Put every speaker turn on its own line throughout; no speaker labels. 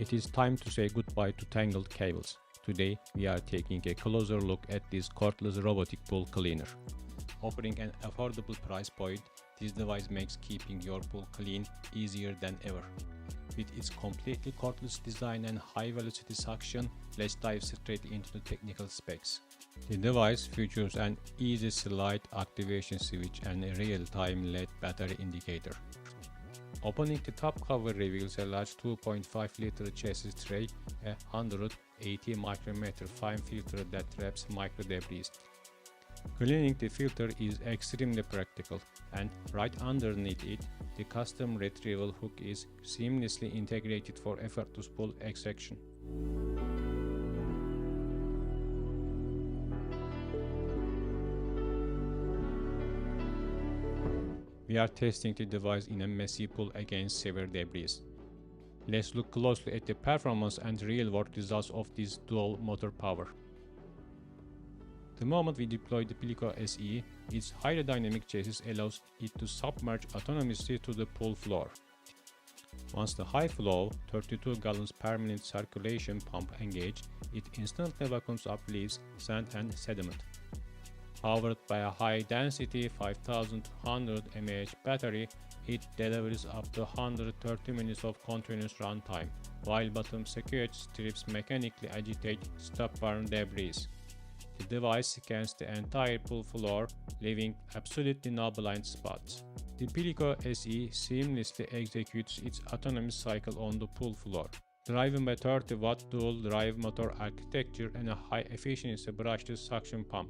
It is time to say goodbye to tangled cables. Today, we are taking a closer look at this cordless robotic pool cleaner. Offering an affordable price point, this device makes keeping your pool clean easier than ever. With its completely cordless design and high-velocity suction, let's dive straight into the technical specs. The device features an easy slide activation switch and a real-time LED battery indicator. Opening the top cover reveals a large 2.5-liter chassis tray, a 180 micrometer fine filter that traps micro debris. Cleaning the filter is extremely practical, and right underneath it, the custom retrieval hook is seamlessly integrated for effortless pool extraction. We are testing the device in a messy pool against severe debris. Let's look closely at the performance and real-world results of this dual motor power. The moment we deploy the Pleco SE, its highly dynamic chassis allows it to submerge autonomously to the pool floor. Once the high-flow 32 gallons per minute circulation pump engaged, it instantly vacuums up leaves, sand and sediment. Powered by a high-density 5200 mAh battery, it delivers up to 130 minutes of continuous runtime, while bottom security strips mechanically agitate stubborn debris. The device scans the entire pool floor, leaving absolutely no blind spots. The Pleco SE seamlessly executes its autonomous cycle on the pool floor, driven by 30-watt dual-drive motor architecture and a high-efficiency brushless suction pump.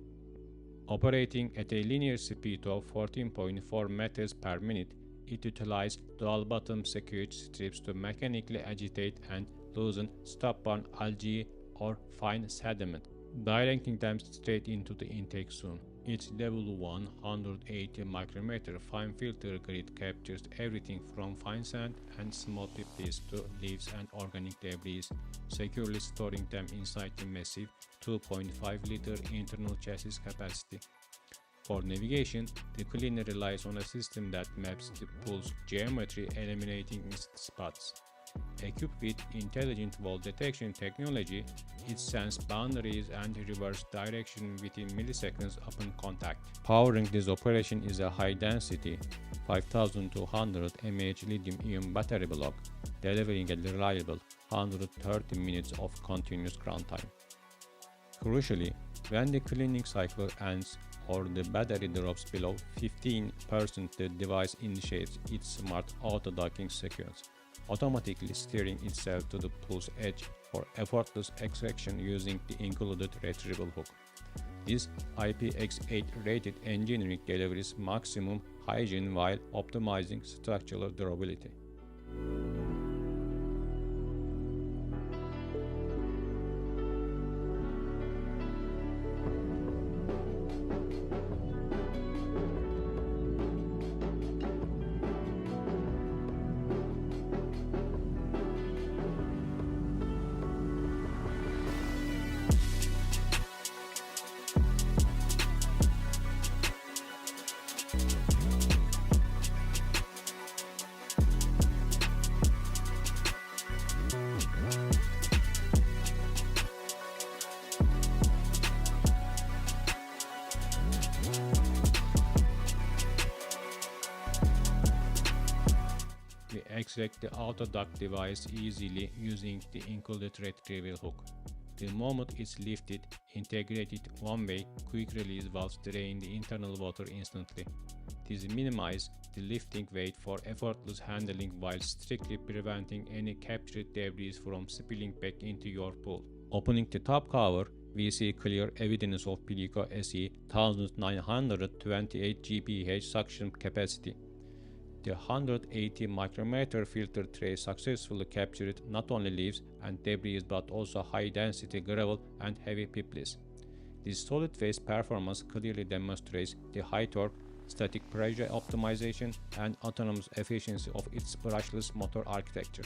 Operating at a linear speed of 14.4 meters per minute, it utilizes dual bottom security strips to mechanically agitate and loosen stubborn algae or fine sediment, directing them straight into the intake zone. Its level 180 micrometer fine filter grid captures everything from fine sand and small debris to leaves and organic debris, securely storing them inside the massive 2.5-liter internal chassis capacity. For navigation, the cleaner relies on a system that maps the pool's geometry, eliminating missed spots. Equipped with intelligent wall detection technology, it senses boundaries and reverse direction within milliseconds upon contact. Powering this operation is a high-density 5200 mAh lithium-ion battery block, delivering a reliable 130 minutes of continuous ground time. Crucially, when the cleaning cycle ends or the battery drops below 15%, the device initiates its smart auto-docking sequence, automatically steering itself to the pool's edge for effortless extraction using the included retrieval hook. This IPX8 rated engineering delivers maximum hygiene while optimizing structural durability. We extract the auto-dock device easily using the included retrieval hook. The moment it's lifted, integrated one-way quick-release valves drain the internal water instantly. This minimizes the lifting weight for effortless handling while strictly preventing any captured debris from spilling back into your pool. Opening the top cover, we see clear evidence of Pleco SE 1928 GPH suction capacity. The 180 micrometer filter tray successfully captured not only leaves and debris but also high-density gravel and heavy pebbles. This solid waste performance clearly demonstrates the high torque, static pressure optimization, and autonomous efficiency of its brushless motor architecture.